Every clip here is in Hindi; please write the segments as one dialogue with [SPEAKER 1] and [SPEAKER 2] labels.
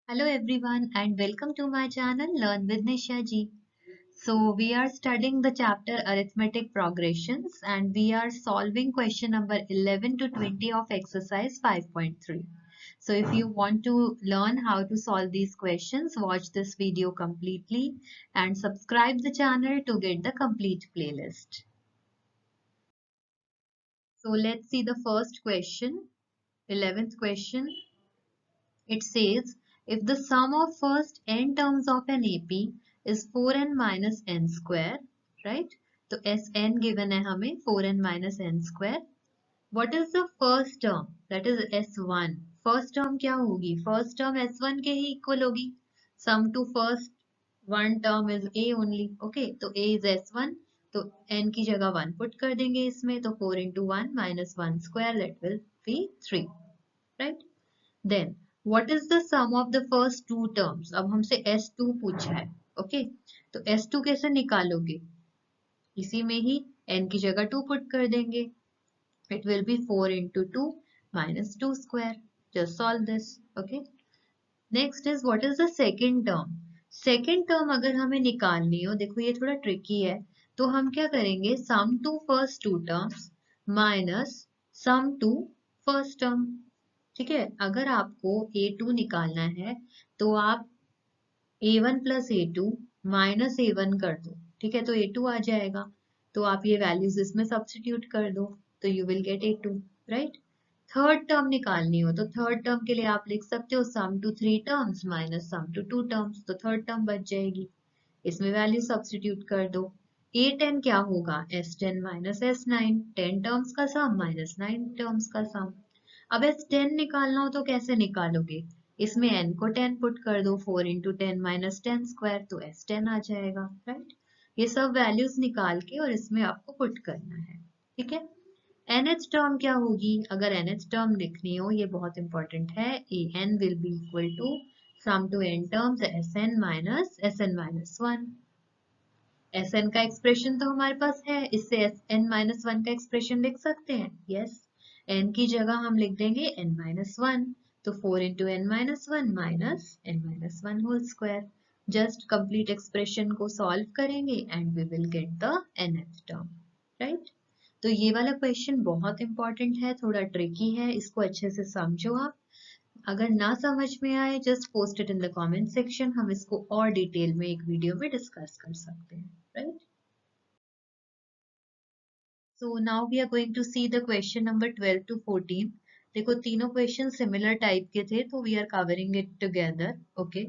[SPEAKER 1] Hello everyone and welcome to my channel Learn with Nisha ji. So we are studying the chapter Arithmetic Progressions and we are solving question number 11 to 20 of exercise 5.3. So if you want to learn how to solve these questions, watch this video completely and subscribe the channel to get the complete playlist. So let's see the first question, 11th question. It says, if the sum of first n terms of an AP is 4n minus n square, right? तो Sn given है हमें 4n minus n square. What is the first term? That is S1. First term क्या होगी? First term S1 के ही equal होगी. Sum to first one term is A only. Okay, तो A is S1. तो n की जगह 1 put कर देंगे इसमें. तो 4 into 1 minus 1 square, that will be 3. Right? Then, what is the sum of the first two terms? अब हमसे S2 पूछा है. ओके, तो S2 कैसे निकालोगे? इसी में ही n की जगह 2 पुट कर देंगे. It will be 4 into 2 minus 2 square. Just solve this. Okay. Next is what is the second term? Second term अगर हमें निकालनी हो, देखो ये थोड़ा ट्रिकी है, तो हम क्या करेंगे? Sum to first two terms minus sum to first term. ठीक है, अगर आपको A2 निकालना है तो आप A1 plus A2 minus A1 कर दो. ठीक है, तो A2 आ जाएगा. तो आप ये वैल्यूज इसमें सब्स्टिट्यूट कर दो तो you will get A2. Right. Third term निकालनी हो तो थर्ड टर्म के लिए आप लिख सकते हो sum to three terms minus sum to two terms. तो थर्ड टर्म बच जाएगी, इसमें वैल्यू सब्स्टिट्यूट कर दो. A10 क्या होगा? S10 minus S9. 10 टर्म्स का सम माइनस 9 टर्म्स का सम. अब S10 निकालना हो तो कैसे निकालोगे? इसमें n को 10 पुट कर दो. 4 इंटू 10 माइनस 10 स्क्वायर, तो S10 आ जाएगा. राइट. ये सब वैल्यूज निकाल के और इसमें आपको पुट करना है. ठीक है. nth टर्म क्या होगी? अगर nth टर्म लिखनी हो, ये बहुत इंपॉर्टेंट है, an will be equal to sum to n terms sn minus 1. Sn का एक्सप्रेशन तो हमारे पास है, इससे n माइनस 1 का एक्सप्रेशन लिख सकते हैं. यस, n की जगह हम लिख देंगे n माइनस 1. तो 4 into n minus 1 minus n minus 1 whole square. Just complete expression को सॉल्व करेंगे and we will get the nth term. Right. तो ये वाला क्वेश्चन बहुत इंपॉर्टेंट है, थोड़ा ट्रिकी है, इसको अच्छे से समझो आप. अगर ना समझ में आए just post it in the comment section, हम इसको और डिटेल में एक वीडियो में डिस्कस कर सकते हैं. Right. So now we are going to see the question number 12 to 14. देखो तीनों क्वेश्चन सिमिलर टाइप के थे तो we are covering it together. Okay,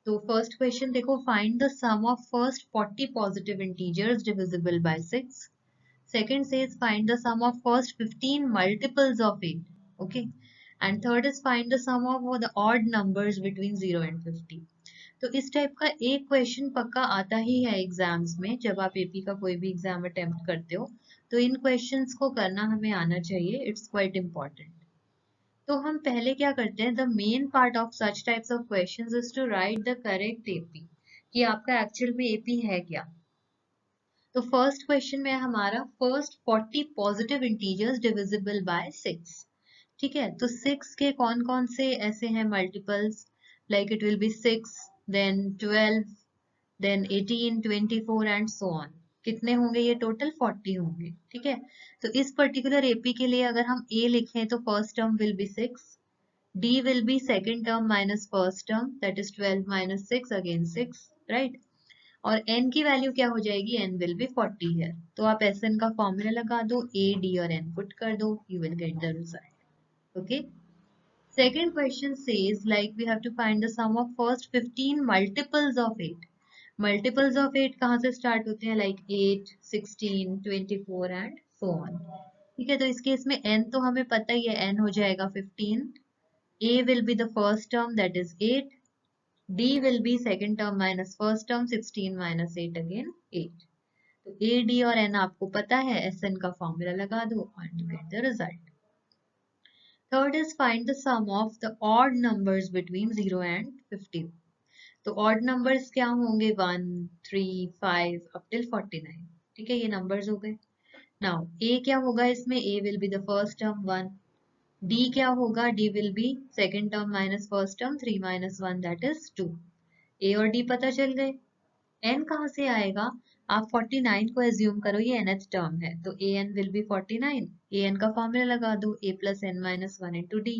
[SPEAKER 1] तो फर्स्ट क्वेश्चन देखो, find the sum of first 40 positive integers divisible by 6. Second says find the sum of first 15 multiples of 8. Okay. And third is find the sum of the odd numbers between 0 and 50. तो इस टाइप का एक क्वेश्चन पक्का आता ही है एग्जाम्स में. जब आप एपी का कोई भी एग्जाम अटेम्प्ट करते हो तो इन क्वेश्चंस को करना हमें आना चाहिए. It's quite important. तो हम पहले क्या करते हैं, the main part of such types of questions is to write the correct AP, कि आपका एक्चुअल में एपी है क्या. तो फर्स्ट क्वेश्चन में हमारा first 40 positive integers divisible by 6. ठीक है, तो 6 के कौन कौन से ऐसे हैं multiples, like it will be 6, then 12, then 18, 24 and so on. कितने होंगे ये? टोटल 40 होंगे. ठीक है, तो इस पर्टिकुलर एपी के लिए अगर हम ए लिखें तो first term will be 6, D will be second term minus first term, that is 12 minus 6 again 6. Right. और n की वैल्यू क्या हो जाएगी? n विल बी 40 है. तो आप Sn का फॉर्मूला लगा दो, a, d और n पुट कर दो, you will get the result. Okay. Second question says like we have to find the sum of first 15 multiples of 8. Multiples of 8 कहाँ से start होते हैं? Like 8, 16, 24 and so on. ठीक है, तो इस केस में n तो हमें पता ही है, n हो जाएगा 15. a will be the first term, that is 8. D will be second term minus first term, 16 minus 8 again 8. तो A, D और N आपको पता है, Sn का फॉर्मूला लगा दो and you get the result. Third is find the sum of the odd numbers between 0 and 50. तो odd numbers क्या होंगे? 1, 3, 5 up till 49. ठीक है, ये numbers हो गए. Now A क्या होगा इसमें? A will be the first term 1. D क्या होगा? D will be second term minus first term, 3 minus 1 that is 2. A और D पता चल गए. n कहाँ से आएगा? आप 49 को एज्यूम करो, ये nth टर्म है, तो an will be 49. an का फॉर्मूला लगा दो, a plus n minus 1 into d.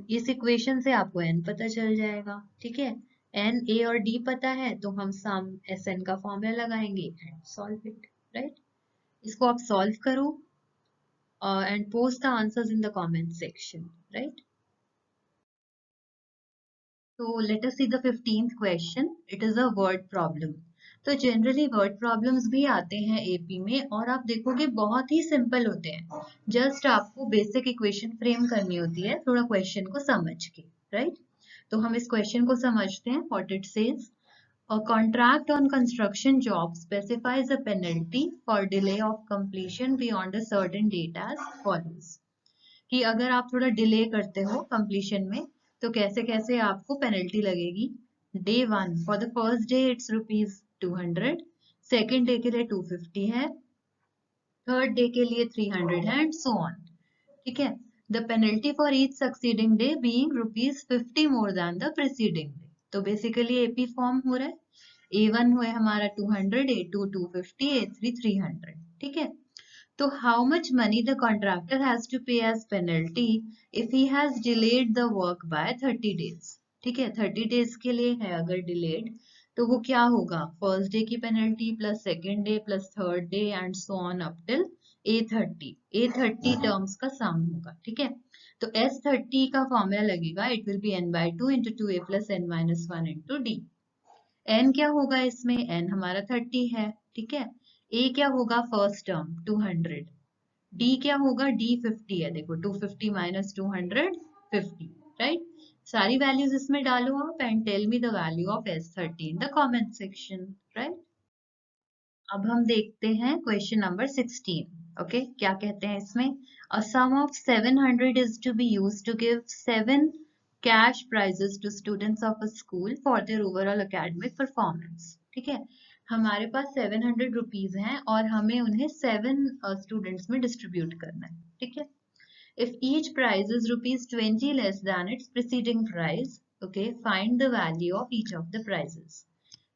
[SPEAKER 1] इस इक्वेशन से आपको n पता चल जाएगा. ठीक है, n, a और d पता है तो हम सम sn का फॉर्मूला लगाएंगे एंड सॉल्व इट. राइट, इसको आप सॉल्व करो and post the answers in the comment section. Right, so let us see the 15th question. It is a word problem. तो जनरली वर्ड प्रॉब्लम्स भी आते हैं एपी में और आप देखोगे बहुत ही सिंपल होते हैं. जस्ट आपको बेसिक इक्वेशन फ्रेम करनी होती है थोड़ा क्वेश्चन को समझ के. राइट, तो हम इस क्वेश्चन को समझते हैं. What it says, a contract on construction job specifies a penalty for delay of completion beyond a certain date as follows. कि अगर आप थोड़ा डिले करते हो कंप्लीशन में तो कैसे कैसे आपको पेनल्टी लगेगी. Day 1 for the first day it's ₹200, second day के लिए 250 है, थर्ड डे के लिए 300 है एंड सो ऑन. ठीक है, the penalty for each succeeding day being ₹50 more than the preceding day. तो बेसिकली एपी फॉर्म हो रहा है. A1 हुआ हमारा 200, A2 250, A3 300. ठीक है, तो how much money the contractor has to pay as penalty if he has delayed the work by 30 days. ठीक है, 30 days के लिए है अगर delayed तो वो क्या होगा? फर्स्ट डे की penalty plus second debt plus third day and so on up till A30 terms का सम होगा. ठीक है, तो S30 का फॉर्मूला लगेगा, it will B n/2 into 2a plus n minus 1 into d. n क्या होगा इसमें? n हमारा 30 है. ठीक है, a क्या होगा? First term 200. d क्या होगा? d 50 है. देखो 250 minus 200 50. राइट, सारी वैल्यूज इसमें डालो आप and tell me the value of S30 in the comment section. Right, अब हम देखते हैं क्वेश्चन नंबर 16. ओके, क्या कहते हैं इसमें? A sum of 700 is to be used to give 7 cash prizes to students of a school for their overall academic performance. ठीक है, हमारे पास 700 रुपीज हैं और हमें उन्हें 7 स्टूडेंट्स में डिस्ट्रीब्यूट करना है. ठीक है, if each prize is ₹20 less than its preceding prize, okay, find the value of each of the prizes.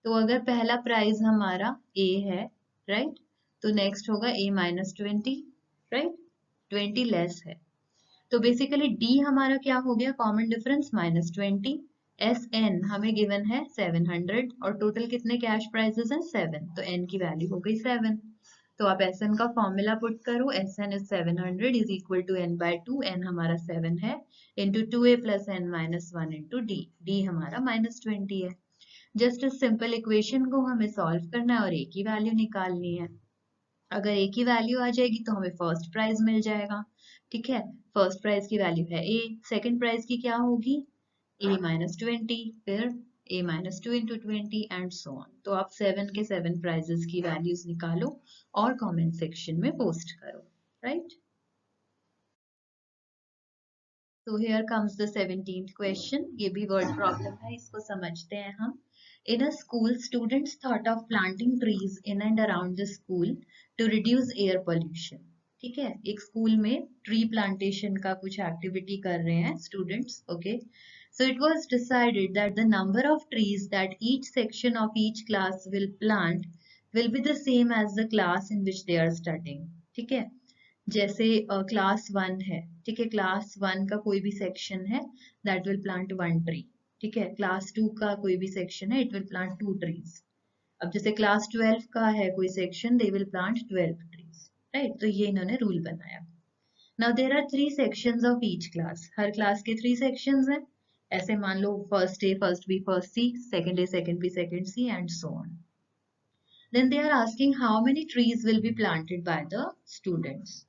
[SPEAKER 1] तो अगर पहला प्राइज हमारा A है, राइट, तो नेक्स्ट होगा A minus 20, राइट, 20 लेस है. तो बेसिकली D हमारा क्या हो गया? Common difference -20. SN हमें गिवन है 700 और टोटल कितने कैश प्राइजेस हैं? 7. तो N की वैल्यू हो गई 7. तो आप SN का फॉर्मूला पुट करो. SN is 700 is equal to N/2. N हमारा 7 है into 2a plus N minus 1 into D. D हमारा -20 है. जस्ट इस सिंपल इक्वेशन को हमें सॉल्व करना है और ए की वैल्यू निकालनी है. अगर ए की वैल्यू आ जाएगी तो हमें फर्स्ट प्राइज मिल जाएगा. ठीक है, फर्स्ट प्राइज की वैल्यू है ए, सेकंड प्राइज की क्या होगी? A minus 20, फिर A minus 2 into 20 and so on. तो आप 7 के 7 प्राइजेस की वैल्यूज निकालो और कमेंट सेक्शन में पोस्ट करो. राइट, तो here comes the 17th question. ये भी वर्ड प्रॉब्लम है, इसको समझते हैं हम. In a school, students thought of planting trees in and around the school to reduce air pollution. ठीक है, एक स्कूल में ट्री प्लांटेशन का कुछ एक्टिविटी कर रहे हैं students. Okay, so it was decided that the number of trees that each section of each class will plant will be the same as the class in which they are studying. ठीक है, जैसे क्लास 1 है. ठीक है, क्लास 1 का कोई भी सेक्शन है दैट विल प्लांट 1 ट्री. ठीक है, क्लास 2 का कोई भी सेक्शन है इट विल प्लांट 2 ट्रीज. अब जैसे क्लास 12 का है कोई section, they will plant 12 trees. Right, तो ये इन्होंने रूल बनाया. Now there are 3 sections of each class. हर क्लास के 3 सेक्शंस हैं. ऐसे मान लो first A first B first C, second A second B second C and so on. Then they are asking how many trees will be planted by the students.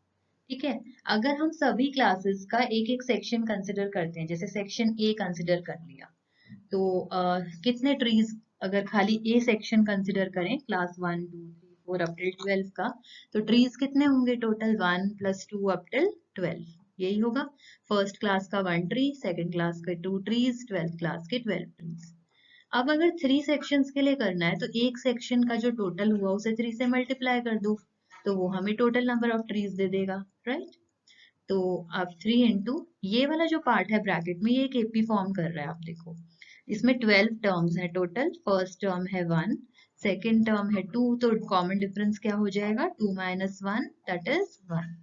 [SPEAKER 1] ठीक है, अगर हम सभी क्लासेस का एक एक सेक्शन कंसिडर करते हैं, जैसे सेक्शन ए कंसिडर कर लिया, तो कितने ट्रीज, अगर खाली ए सेक्शन कंसिडर करें क्लास 1 2 3 4 अप टिल 12 का, तो ट्रीज कितने होंगे? Total 1 + 2 up till 12. यही होगा. फर्स्ट क्लास का 1 ट्री, सेकंड क्लास के 2 ट्रीज, 12th क्लास के 12 ट्रीज. अब अगर 3 सेक्शंस के लिए करना है तो एक सेक्शन का जो टोटल हुआ उसे 3 से मल्टीप्लाई कर दो तो वो हमें टोटल नंबर ऑफ ट्रीज दे देगा. राइट, तो अब 3 इंटू ये वाला जो पार्ट है ब्रैकेट में, ये एक एपी फॉर्म कर रहा है। आप देखो इसमें 12 टर्म्स है टोटल। फर्स्ट टर्म है 1, सेकेंड टर्म है 2, तो कॉमन डिफरेंस क्या हो जाएगा, 2 माइनस 1 दैट इज 1।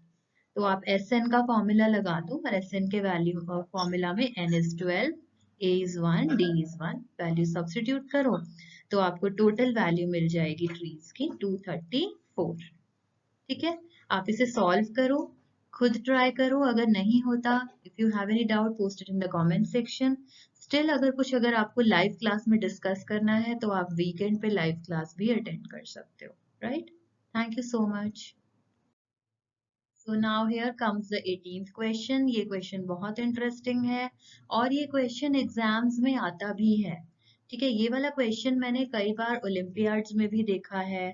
[SPEAKER 1] तो आप SN का फॉर्मूला लगा दो और SN के वैल्यू फॉर्मूला में n is 12, a is 1, d is 1, value substitute करो तो आपको टोटल वैल्यू मिल जाएगी ट्रीज की 234। ठीक है, आप इसे सॉल्व करो, खुद ट्राई करो। अगर नहीं होता, if you have any doubt post it in the comment section. Still अगर आपको लाइव क्लास में डिस्कस करना है तो आप वीकेंड पे लाइव क्लास भी अटेंड कर सकते हो, right? Thank you so much. So now here comes the 18th question। ये क्वेश्चन बहुत इंटरेस्टिंग है और ये क्वेश्चन एग्जाम्स में आता भी है। ठीक है, ये वाला क्वेश्चन मैंने कई बार ओलंपियाड्स में भी देखा है,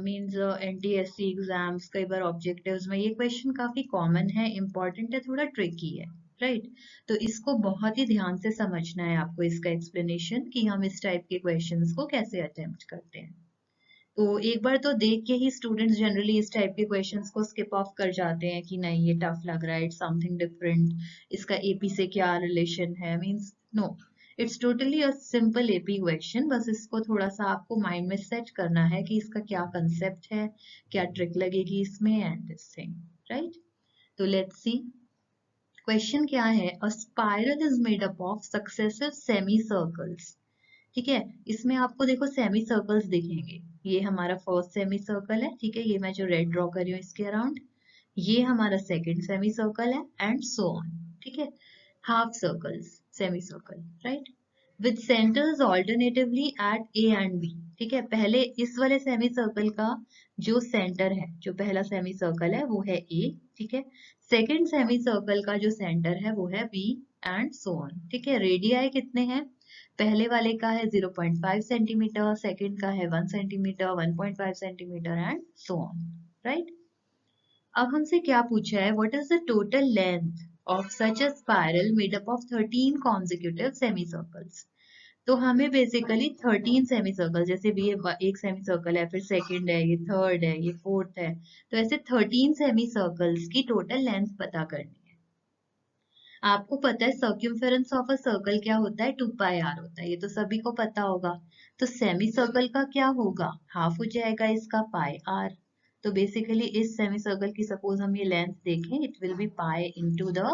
[SPEAKER 1] मींस NTSC एग्जाम्स, कई बार ऑब्जेक्टिव्स में। ये क्वेश्चन काफी कॉमन है, इंपॉर्टेंट है, थोड़ा ट्रिकी है, राइट? तो इसको बहुत ही ध्यान से समझना है आपको, इसका एक्सप्लेनेशन कि हम इस टाइप के क्वेश्चंस को कैसे अटेम्प्ट करते हैं। तो एक बार तो देख के ही स्टूडेंट्स जनरली इस टाइप के क्वेश्चंस को स्किप ऑफ कर जाते हैं कि नहीं ये टफ लग रहा है, इट्स समथिंग डिफरेंट, इसका एपी से क्या रिलेशन है। Means no, it's totally a simple AP question. बस इसको थोड़ा सा आपको माइंड में सेट करना है कि इसका क्या कंसेप्ट है, क्या ट्रिक लगेगी इसमें एंड दिस थिंग, राइट? तो लेट्स सी क्वेश्चन क्या है। अ spiral is made up of successive semi circles. ठीक है, इसमें आपको देखो सेमी सर्कल्स दिखेंगे। ये हमारा फर्स्ट सेमी सर्कल है, ठीक है, ये मैं जो रेड ड्रॉ कर रही हूँ इसके अराउंड, ये हमारा सेकंड सेमी सर्कल है एंड सो ऑन। ठीक है, half circles, semi circle, right, with centres alternatively at A and B. ठीक है, पहले इस वाले सेमी सर्कल का जो सेंटर है, जो पहला सेमी सर्कल है वो है ए। ठीक है, सेकंड सेमी सर्कल का जो सेंटर है वो है बी एंड सो ऑन। ठीक है, रेडियाई कितने हैं, पहले वाले का है 0.5 सेंटीमीटर, सेकंड का है 1 centimetre, 1.5 centimetre and so on, right? अब हमसे क्या पूछा है, what is the total length of such a spiral made up of 13 consecutive semi circles. तो हमें बेसिकली 13 सेमी सर्कल, जैसे भी ये एक सेमी सर्कल है, फिर सेकंड है, ये थर्ड है, ये फोर्थ है, तो ऐसे 13 सेमी सर्कल्स की टोटल लेंथ पता करनी है। आपको पता है सर्क्यूमफेरेंस ऑफ अ सर्कल क्या होता है, 2 पाई आर होता है, ये तो सभी को पता होगा। तो सेमी सर्कल का क्या होगा, हाफ हो जाएगा इसका पाई आर। तो बेसिकली इस सेमी सर्कल की सपोज हम ये लेंथ देखें, it will B pi into the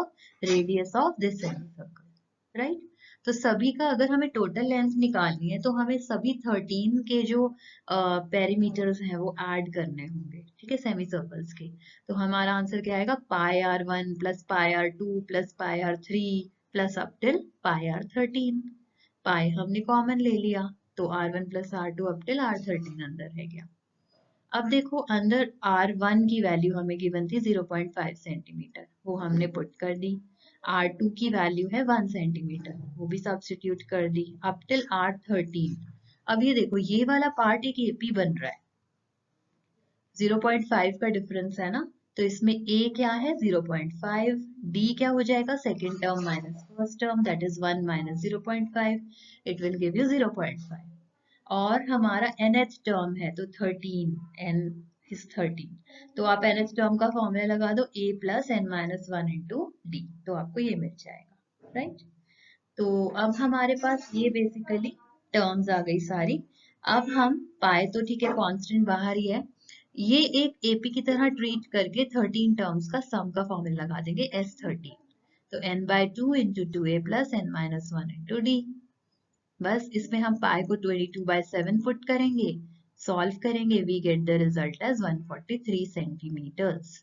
[SPEAKER 1] radius of this semi circle, right? तो सभी का अगर हमें टोटल लेंथ निकालनी है तो हमें सभी 13 के जो पेरीमीटर्स हैं वो ऐड करने होंगे, ठीक है, सेमी सर्कल्स के। तो हमारा आंसर क्या आएगा, pi r 1 plus pi r 2 plus pi r 3 plus up till pi r 13। Pi हमने कॉमन ले लिया तो R1 plus R2 up till R13 अंदर रह गया। अब देखो अंदर R1 की वैल्यू हमें गिवन थी 0.5 सेंटीमीटर, वो हमने पुट कर दी। R2 की वैल्यू है 1 सेंटीमीटर, वो भी सब्स्टिट्यूट कर दी अप टिल R13। अब ये देखो ये वाला पार्ट एक एपी बन रहा है, 0.5 का डिफरेंस है ना, तो इसमें a क्या है 0.5, d क्या हो जाएगा second term minus first term that is 1 minus 0.5, it will give you 0.5। और हमारा nth टर्म है तो 13, n is 13, तो आप nth टर्म का फॉर्मूला लगा दो a plus n minus 1 into D, तो आपको ये मिल जाएगा, राइट? तो अब हमारे पास ये बेसिकली टर्म्स आ गई सारी। अब हम पाए तो ठीक है कांस्टेंट बाहर ही है, ये एक एपी की तरह ट्रीट करके 13 टर्म्स का सम का फॉर्मूला लगा देंगे S13। तो n by 2 into 2a plus n minus 1 into D. बस इसमें हम पाई को 22/7 पुट करेंगे, सॉल्व करेंगे, we get the result as 143 centimetres.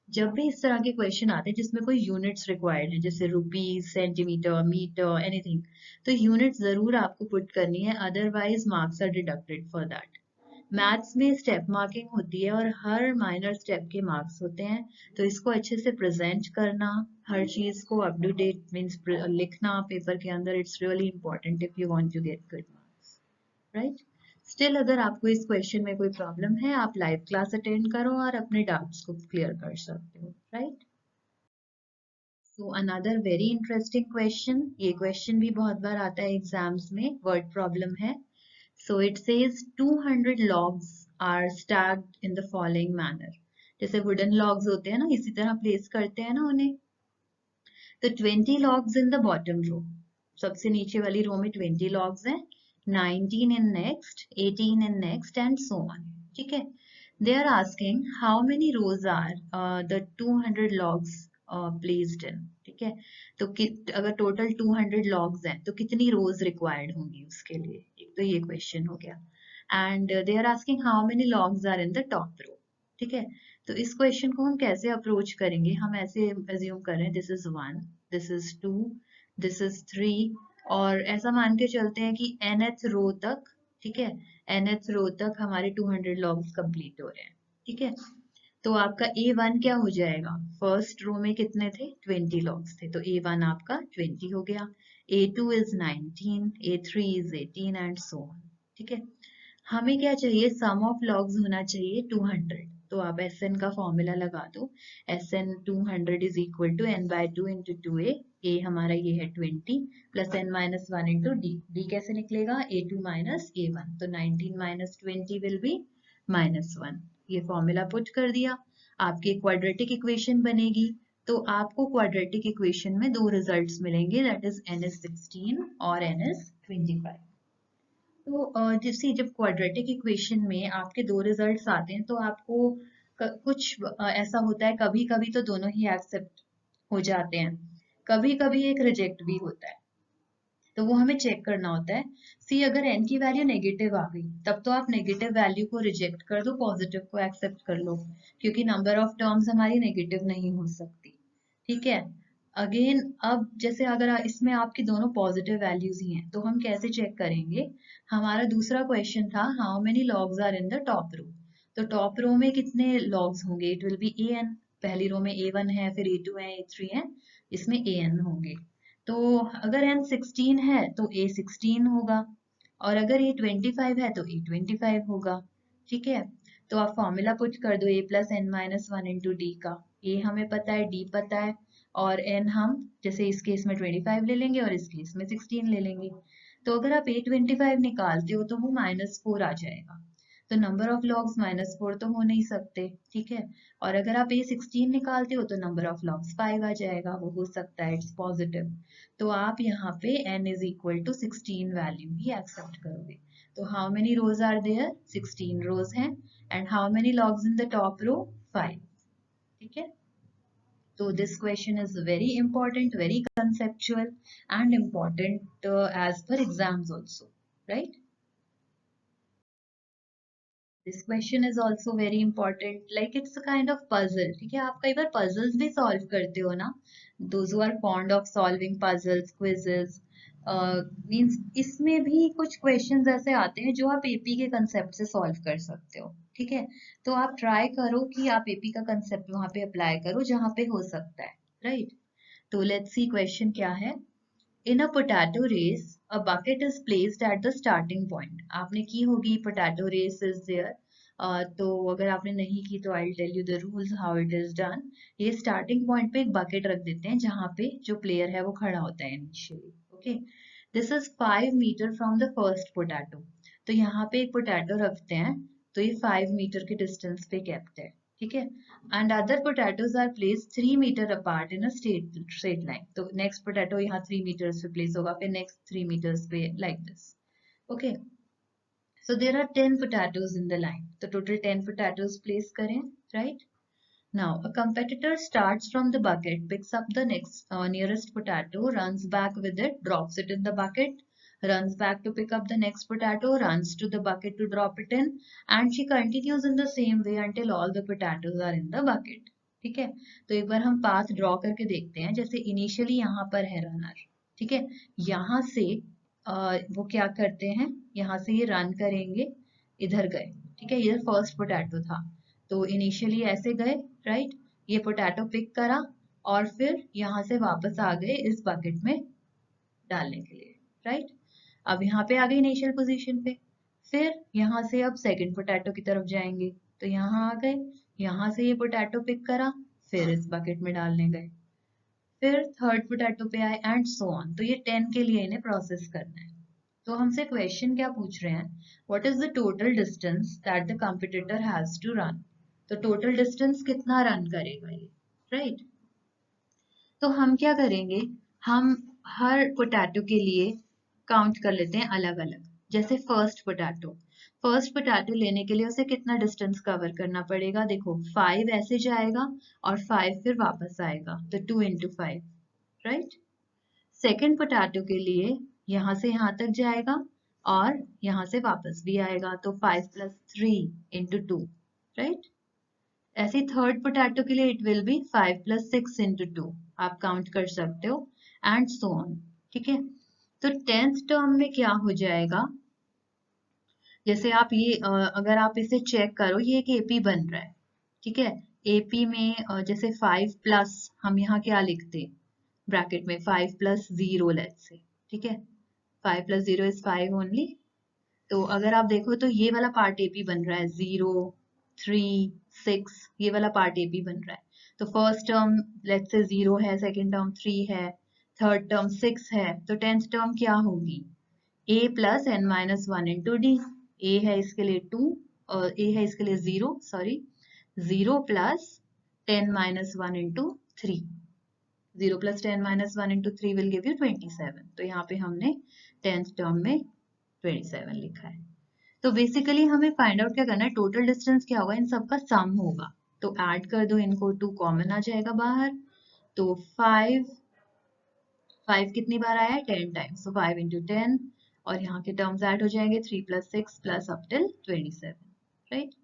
[SPEAKER 1] जब भी इस तरह के क्वेश्चन आते हैं जिसमें कोई यूनिट्स रिक्वायर्ड है, जैसे रुपीज, सेंटीमीटर, मीटर, एनीथिंग, तो यूनिट जरूर आपको पुट करनी है, otherwise marks are deducted for that. Maths में स्टेप मार्किंग होती है और हर माइनर स्टेप के मार्क्स होते हैं, तो इसको अच्छे से प्रेजेंट करना, हर चीज को अप टू डेट मीन्स लिखना पेपर के अंदर, it's really important if you want to get good marks, right? Still अगर आपको इस क्वेश्चन में कोई प्रॉब्लम है आप लाइव क्लास अटेंड करो और अपने डाउट्स को क्लियर कर सकते हो, right? So another very interesting question, ये क्वेश्चन भी बहुत बार आता है एग्जाम्स में, वर्ड प्रॉब्लम है। So it says 200 logs are stacked in the following manner. जैसे वुडन लॉग्स होते हैं ना, इसी तरह प्लेस करते हैं ना उन्हें। तो 20 logs in the bottom row, सबसे नीचे वाली रो में 20 लॉग्स हैं, 19 in next, 18 in next and so on. ठीक है, they are asking how many rows are the 200 logs placed in. ठीक है, तो अगर टोटल 200 लॉग्स हैं तो कितनी रोज रिक्वायर्ड होंगी उसके लिए, एक तो ये क्वेश्चन हो गया। And they are asking how many logs are in the top row. ठीक है, तो इस क्वेश्चन को हम कैसे अप्रोच करेंगे, हम ऐसे अज्यूम कर रहे हैं this is 1, this is 2, this is 3, और ऐसा मान के चलते हैं कि nth रो तक, ठीक है, nth रो तक हमारे 200 लॉग्स कंप्लीट हो रहे हैं। ठीक है, तो आपका A1 क्या हो जाएगा, फर्स्ट रो में कितने थे, 20 लॉग्स थे, तो A1 आपका 20 हो गया, A2 is 19, A3 is 18 and so on. ठीक है, हमें क्या चाहिए, सम ऑफ लॉग्स होना चाहिए 200, तो आप Sn का फॉर्मूला लगा दो, Sn 200 is equal to n by 2 into 2a, a हमारा ये है 20 plus n minus 1 into d, d कैसे निकलेगा, a2 माइनस a1, तो 19 माइनस 20 विल बी -1, ये फॉर्मूला पुट कर दिया, आपकी क्वाड्रेटिक इक्वेशन बनेगी। तो आपको क्वाड्रेटिक इक्वेशन में दो रिजल्ट्स मिलेंगे, दैट इज n is 16 और n is 25। तो जैसे जब क्वाड्रेटिक इक्वेशन में आपके दो रिजल्ट्स आते हैं तो आपको कुछ ऐसा होता है, कभी कभी तो दोनों ही एक्सेप्ट हो जाते हैं, कभी कभी एक रिजेक्ट भी होता है, तो वो हमें चेक करना होता है। सी अगर n की वैल्यू नेगेटिव आ गई तब तो आप नेगेटिव वैल्यू को रिजेक्ट कर दो, पॉजिटिव को एक्सेप्ट कर लो, क्योंकि नंबर ऑफ टर्म्स हमारी नेगेटिव नहीं हो सकती। ठीक है, अगेन अब जैसे अगर इसमें आपकी दोनों पॉजिटिव वैल्यूज ही हैं तो हम कैसे चेक करेंगे, हमारा दूसरा क्वेश्चन था how many logs are in the top row, तो टॉप रो में कितने लॉग्स होंगे, इट विल बी an, पहली रो में a1 है, फिर a2 है, a3 है, इसमें an होंगे। तो अगर n 16 है तो a 16 होगा, और अगर a 25 है तो a 25 होगा। ठीक है, तो आप फॉर्मूला पुट कर दो a plus n minus 1 into d का, a हमें पता है, d पता है, और n हम जैसे इस केस में 25 ले लेंगे और इस केस में 16 ले लेंगे। तो अगर आप a25 निकालते हो तो वो -4 आ जाएगा, तो नंबर ऑफ लॉग्स -4 तो हो नहीं सकते। ठीक है, और अगर आप a16 निकालते हो तो नंबर ऑफ लॉग्स 5 आ जाएगा, वो हो सकता है, इट्स पॉजिटिव। तो आप यहाँ पे n is equal to 16 value ही एक्सेप्ट करोगे। तो how many rows are there, 16 rows हैं, and how many logs in the top row, 5। ठीक है, so this question is very important, very conceptual and important as per exams also, right? This question is also very important, like it's a kind of puzzle. ठीक है, आप कई बार puzzles भी solve करते हो ना, those who are fond of solving puzzles, quizzes, means इसमें भी कुछ questions ऐसे आते हैं जो आप AP के concept से solve कर सकते हो। ठीक है, तो आप try करो कि आप AP का concept वहाँ पे apply करो जहाँ पे हो सकता है, right? तो let's see question क्या है। In a potato race, a bucket is placed at the starting point. आपने की होगी, potato race is there. तो अगर आपने नहीं की तो I'll tell you the rules how it is done. ये starting point पे एक bucket रख देते हैं जहाँ पे जो player है वो खड़ा होता है initially. Okay. This is 5 meter from the first potato. तो यहाँ पे एक potato रखते हैं, तो ये 5 meter के distance पे kept है। ठीक है, and other potatoes are placed 3 meter apart in a straight line. तो next potato यहाँ 3 meters पे place होगा, फिर next 3 meters पे, like this. Okay, so there are 10 potatoes in the line, तो total 10 potatoes place करें, right? Now a competitor starts from the bucket, picks up the next nearest potato, runs back with it, drops it in the bucket, runs back to pick up the next potato, runs to the bucket to drop it in, and she continues in the same way until all the potatoes are in the bucket. ठीक है, तो एक बार हम पाथ ड्रॉ करके देखते हैं, जैसे इनिशियली यहाँ पर है रनर, ठीक है, यहाँ से वो क्या करते हैं, यहाँ से ये रन करेंगे, इधर गए, ठीक है, इधर फर्स्ट पोटैटो था, तो इनिशियली ऐसे गए, राइट, ये पोटैटो पिक करा और फिर यहाँ से वापस आ गए इस बकेट में डालने के लिए, राइट। अब यहाँ पे आ गए इनिशियल पोजीशन पे, फिर यहाँ से अब सेकंड पोटैटो की तरफ जाएंगे, तो यहाँ आ गए, यहाँ से ये पोटैटो पिक करा, फिर इस बकेट में डालने गए, फिर थर्ड पोटैटो पे आए एंड सो ऑन। तो ये 10 के लिए इन्हें प्रोसेस करना है। तो हमसे क्वेश्चन क्या पूछ रहे हैं, what is the total distance that the competitor has to run. तो टोटल डिस्टेंस कितना रन करेगा ये, राइट। तो हम क्या करेंगे, हम हर पोटैटो के लिए काउंट कर लेते हैं अलग अलग। जैसे फर्स्ट पोटैटो लेने के लिए उसे कितना डिस्टेंस कवर करना पड़ेगा, देखो 5 ऐसे जाएगा और 5 फिर वापस आएगा, तो 2 into 5, राइट। सेकेंड पोटैटो के लिए यहाँ से यहाँ तक जाएगा और यहाँ से वापस भी आएगा, तो 5 + 3 into 2, राइट। ऐसे थर्ड पोटैटो के लिए इट विल बी 5 + 6 into 2, आप काउंट कर सकते हो, एंड सो ऑन, ठीक है। तो 10th टर्म में क्या हो जाएगा, जैसे आप ये अगर आप इसे चेक करो, ये एक एपी बन रहा है, ठीक है। एपी में जैसे 5 प्लस हम यहाँ क्या लिखते, ब्रैकेट में 5 + 0 लेट्स से, ठीक है। 5 + 0 is 5 ओनली। तो अगर आप देखो तो ये वाला पार्ट एपी बन रहा है, 0, 3, 6, ये वाला पार्ट एपी बन रहा है। तो फर्स्ट टर्म लेट्स से 0 है, सेकेंड टर्म 3 है, थर्ड टर्म 6 है, तो 10th टर्म क्या होगी, a + n-1 into d। a है इसके लिए 2 और a है इसके लिए 0, sorry, 0 + 10-1 into 3, 0 + 10-1 into 3 will give you 27। तो यहाँ पे हमने 10th टर्म में 27 लिखा है। तो बेसिकली हमें फाइंड आउट क्या करना है, टोटल डिस्टेंस क्या होगा, इन सबका सम होगा। तो ऐड कर दो इनको, 2 कॉमन आ जाएगा बाहर, तो 5 कितनी बार आया है, 10 टाइम्स, तो 5 into 10, और यहाँ के टर्म्स ऐड हो जाएंगे, 3 + 6 प्लस अप टिल 27, राइट।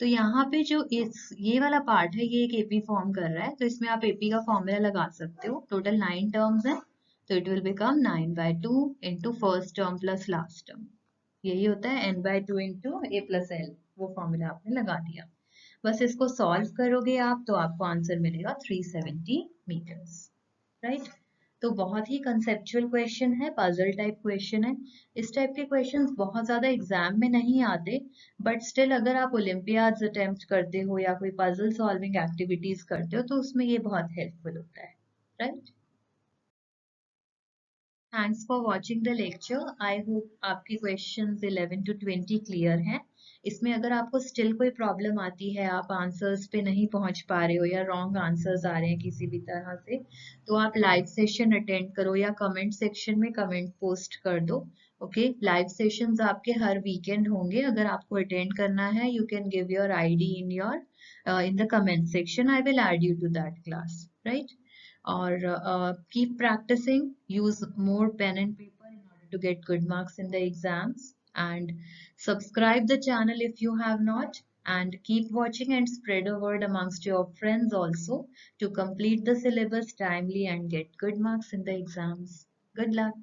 [SPEAKER 1] तो यहाँ पे जो ये वाला पार्ट है, ये एक एपी फॉर्म कर रहा है, तो इसमें आप एपी का फॉर्मूला लगा सकते हो। टोटल 9 टर्म्स है, तो it will become 9/2 into first term plus last term, यही होता है n/2 into a + l, वो फॉर्मूला आपने लगा दिया। बस इसको सॉल्व करोगे आप तो आपको आंसर मिलेगा 370 मीटर्स, राइट। तो बहुत ही कंसेप्चुअल क्वेश्चन है, पजल टाइप क्वेश्चन है। इस टाइप के क्वेश्चंस बहुत ज्यादा एग्जाम में नहीं आते, बट स्टिल अगर आप ओलंपियाड्स अटेम्प्ट करते हो या कोई पजल सॉल्विंग एक्टिविटीज करते हो तो उसमें ये बहुत हेल्पफुल होता है, right. Thanks for watching the lecture. I hope आपके क्वेश्चंस 11 to 20 क्लियर हैं। इसमें अगर आपको स्टिल कोई प्रॉब्लम आती है, आप आंसर्स पे नहीं पहुंच पा रहे हो या रॉन्ग आंसर्स आ रहे हैं किसी भी तरह से, तो आप लाइव सेशन अटेंड करो या कमेंट सेक्शन में कमेंट पोस्ट कर दो। ओके, लाइव सेशंस आपके हर वीकेंड होंगे। अगर आपको अटेंड करना है, you can give your ID in the comment section, I will add you to that class, right. Or keep practicing, use more pen and paper in order to get good marks in the exams, and subscribe the channel if you have not, and keep watching and spread a word amongst your friends also to complete the syllabus timely and get good marks in the exams. Good luck.